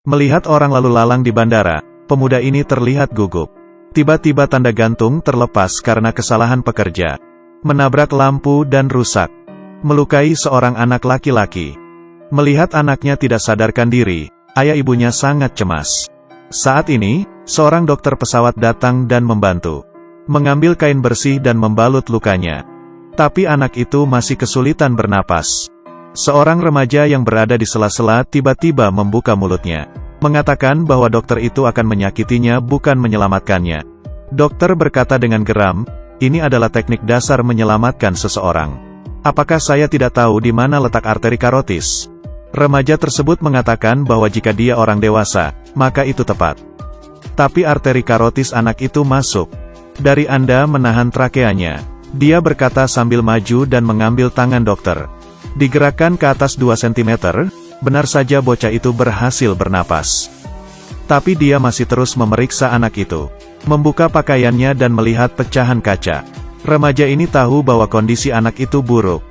Melihat orang lalu lalang di bandara, pemuda ini terlihat gugup. Tiba-tiba tanda gantung terlepas karena kesalahan pekerja. Menabrak lampu dan rusak. Melukai seorang anak laki-laki. Melihat anaknya tidak sadarkan diri, ayah ibunya sangat cemas. Saat ini, seorang dokter pesawat datang dan membantu. Mengambil kain bersih dan membalut lukanya. Tapi anak itu masih kesulitan bernapas. Seorang remaja yang berada di sela-sela tiba-tiba membuka mulutnya. Mengatakan bahwa dokter itu akan menyakitinya bukan menyelamatkannya. Dokter berkata dengan geram, "Ini adalah teknik dasar menyelamatkan seseorang. Apakah saya tidak tahu di mana letak arteri karotis?" Remaja tersebut mengatakan bahwa jika dia orang dewasa, maka itu tepat. Tapi arteri karotis anak itu masuk. Dari Anda menahan trakeanya. Dia berkata sambil maju dan mengambil tangan dokter. Digerakkan ke atas 2 cm, benar saja bocah itu berhasil bernapas. Tapi dia masih terus memeriksa anak itu. Membuka pakaiannya dan melihat pecahan kaca. Remaja ini tahu bahwa kondisi anak itu buruk.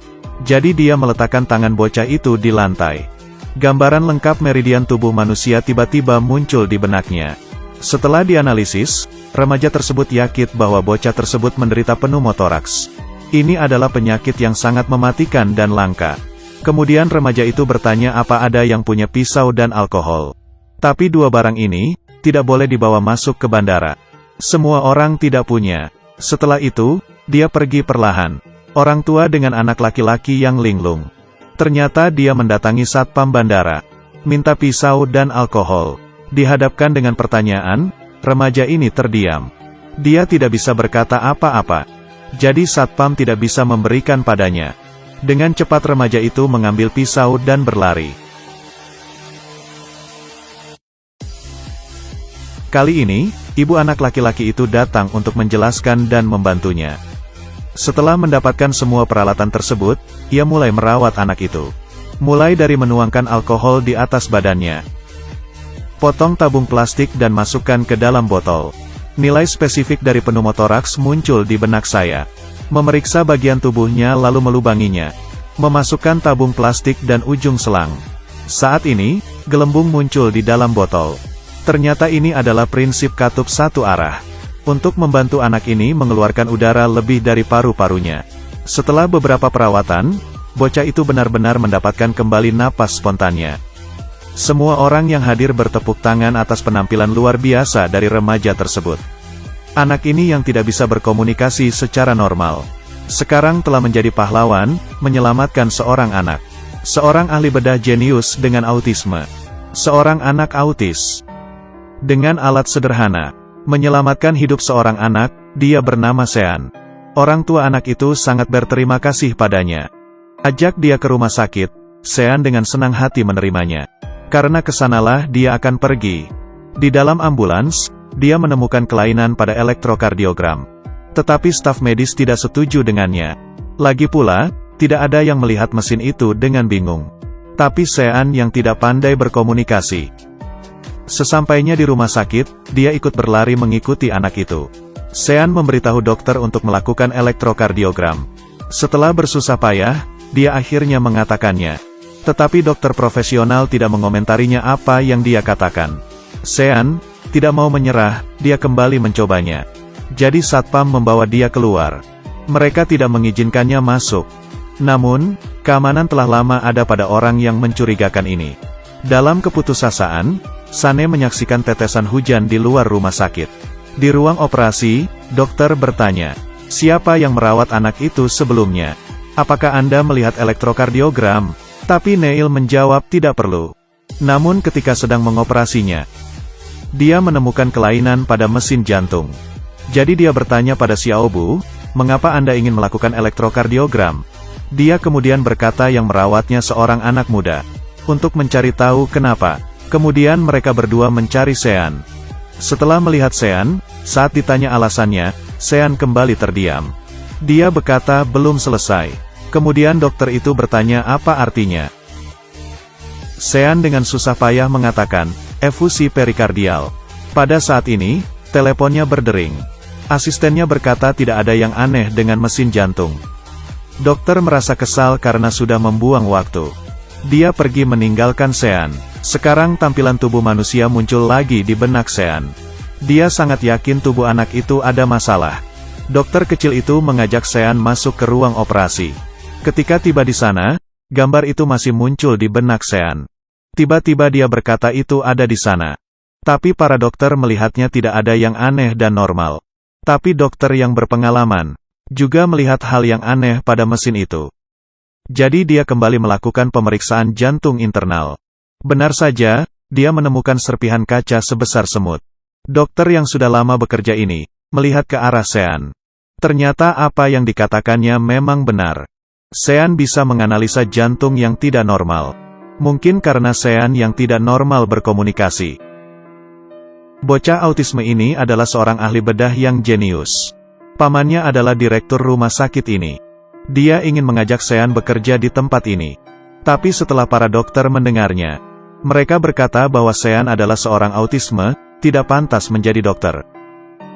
Jadi dia meletakkan tangan bocah itu di lantai. Gambaran lengkap meridian tubuh manusia tiba-tiba muncul di benaknya. Setelah dianalisis, remaja tersebut yakin bahwa bocah tersebut menderita pneumotoraks. Ini adalah penyakit yang sangat mematikan dan langka. Kemudian remaja itu bertanya apa ada yang punya pisau dan alkohol. Tapi dua barang ini tidak boleh dibawa masuk ke bandara. Semua orang tidak punya. Setelah itu, dia pergi perlahan. Orang tua dengan anak laki-laki yang linglung. Ternyata dia mendatangi satpam bandara. Minta pisau dan alkohol. Dihadapkan dengan pertanyaan, remaja ini terdiam. Dia tidak bisa berkata apa-apa. Jadi satpam tidak bisa memberikan padanya. Dengan cepat remaja itu mengambil pisau dan berlari. Kali ini, ibu anak laki-laki itu datang untuk menjelaskan dan membantunya. Setelah mendapatkan semua peralatan tersebut, ia mulai merawat anak itu. Mulai dari menuangkan alkohol di atas badannya. Potong tabung plastik dan masukkan ke dalam botol. Nilai spesifik dari pneumotoraks muncul di benak saya. Memeriksa bagian tubuhnya lalu melubanginya. Memasukkan tabung plastik dan ujung selang. Saat ini, gelembung muncul di dalam botol. Ternyata ini adalah prinsip katup satu arah. Untuk membantu anak ini mengeluarkan udara lebih dari paru-parunya. Setelah beberapa perawatan, bocah itu benar-benar mendapatkan kembali napas spontannya. Semua orang yang hadir bertepuk tangan atas penampilan luar biasa dari remaja tersebut. Anak ini yang tidak bisa berkomunikasi secara normal, sekarang telah menjadi pahlawan, menyelamatkan seorang anak. Seorang ahli bedah jenius dengan autisme. Seorang anak autis. Dengan alat sederhana, menyelamatkan hidup seorang anak, dia bernama Sean. Orang tua anak itu sangat berterima kasih padanya. Ajak dia ke rumah sakit, Sean dengan senang hati menerimanya. Karena kesanalah dia akan pergi. Di dalam ambulans, dia menemukan kelainan pada elektrokardiogram. Tetapi staf medis tidak setuju dengannya. Lagi pula, tidak ada yang melihat mesin itu dengan bingung. Tapi Sean yang tidak pandai berkomunikasi. Sesampainya di rumah sakit, dia ikut berlari mengikuti anak itu. Sean memberitahu dokter untuk melakukan elektrokardiogram. Setelah bersusah payah, dia akhirnya mengatakannya. Tetapi dokter profesional tidak mengomentarinya apa yang dia katakan. Sean tidak mau menyerah, dia kembali mencobanya. Jadi satpam membawa dia keluar. Mereka tidak mengizinkannya masuk. Namun, keamanan telah lama ada pada orang yang mencurigakan ini. Dalam keputusasaan, Sane menyaksikan tetesan hujan di luar rumah sakit. Di ruang operasi, dokter bertanya, "Siapa yang merawat anak itu sebelumnya? Apakah Anda melihat elektrokardiogram?" Tapi Neil menjawab tidak perlu. Namun ketika sedang mengoperasinya, dia menemukan kelainan pada mesin jantung. Jadi dia bertanya pada Xiaobu, "Mengapa Anda ingin melakukan elektrokardiogram?" Dia kemudian berkata yang merawatnya seorang anak muda. Untuk mencari tahu kenapa. Kemudian mereka berdua mencari Sean. Setelah melihat Sean, saat ditanya alasannya, Sean kembali terdiam. Dia berkata belum selesai. Kemudian dokter itu bertanya apa artinya. Sean dengan susah payah mengatakan, "Efusi perikardial." Pada saat ini, teleponnya berdering. Asistennya berkata tidak ada yang aneh dengan mesin jantung. Dokter merasa kesal karena sudah membuang waktu. Dia pergi meninggalkan Sean. Sekarang tampilan tubuh manusia muncul lagi di benak Sean. Dia sangat yakin tubuh anak itu ada masalah. Dokter kecil itu mengajak Sean masuk ke ruang operasi. Ketika tiba di sana, gambar itu masih muncul di benak Sean. Tiba-tiba dia berkata itu ada di sana. Tapi para dokter melihatnya tidak ada yang aneh dan normal. Tapi dokter yang berpengalaman juga melihat hal yang aneh pada mesin itu. Jadi dia kembali melakukan pemeriksaan jantung internal. Benar saja, dia menemukan serpihan kaca sebesar semut. Dokter yang sudah lama bekerja ini melihat ke arah Sean. Ternyata apa yang dikatakannya memang benar. Sean bisa menganalisa jantung yang tidak normal. Mungkin karena Sean yang tidak normal berkomunikasi. Bocah autisme ini adalah seorang ahli bedah yang jenius. Pamannya adalah direktur rumah sakit ini. Dia ingin mengajak Sean bekerja di tempat ini. Tapi setelah para dokter mendengarnya, mereka berkata bahwa Sean adalah seorang autisme, tidak pantas menjadi dokter.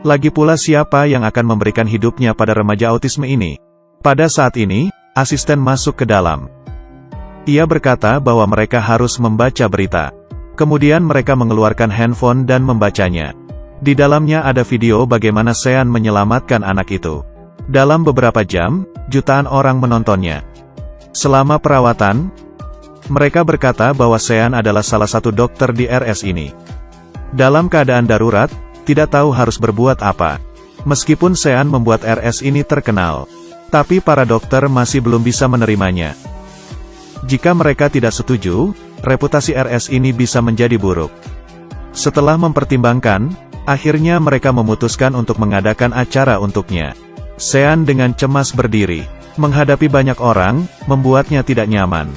Lagi pula siapa yang akan memberikan hidupnya pada remaja autisme ini? Pada saat ini, asisten masuk ke dalam. Ia berkata bahwa mereka harus membaca berita. Kemudian mereka mengeluarkan handphone dan membacanya. Di dalamnya ada video bagaimana Sean menyelamatkan anak itu. Dalam beberapa jam, jutaan orang menontonnya. Selama perawatan, mereka berkata bahwa Sean adalah salah satu dokter di RS ini. Dalam keadaan darurat, tidak tahu harus berbuat apa. Meskipun Sean membuat RS ini terkenal, tapi para dokter masih belum bisa menerimanya. Jika mereka tidak setuju, reputasi RS ini bisa menjadi buruk. Setelah mempertimbangkan, akhirnya mereka memutuskan untuk mengadakan acara untuknya. Sean dengan cemas berdiri. Menghadapi banyak orang, membuatnya tidak nyaman.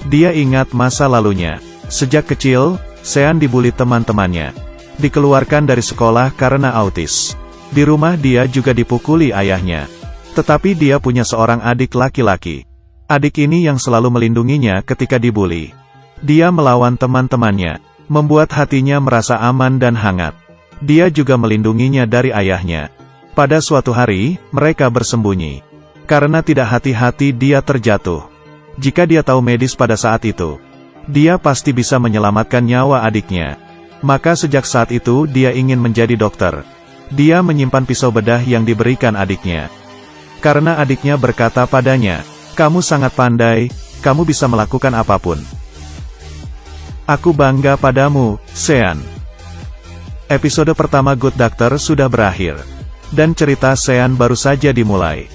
Dia ingat masa lalunya. Sejak kecil, Sean dibuli teman-temannya. Dikeluarkan dari sekolah karena autis. Di rumah dia juga dipukuli ayahnya. Tetapi dia punya seorang adik laki-laki. Adik ini yang selalu melindunginya ketika dibuli. Dia melawan teman-temannya, membuat hatinya merasa aman dan hangat. Dia juga melindunginya dari ayahnya. Pada suatu hari, mereka bersembunyi. Karena tidak hati-hati dia terjatuh. Jika dia tahu medis pada saat itu, dia pasti bisa menyelamatkan nyawa adiknya. Maka sejak saat itu dia ingin menjadi dokter. Dia menyimpan pisau bedah yang diberikan adiknya. Karena adiknya berkata padanya, "Kamu sangat pandai, kamu bisa melakukan apapun. Aku bangga padamu, Sean." Episode pertama Good Doctor sudah berakhir. Dan cerita Sean baru saja dimulai.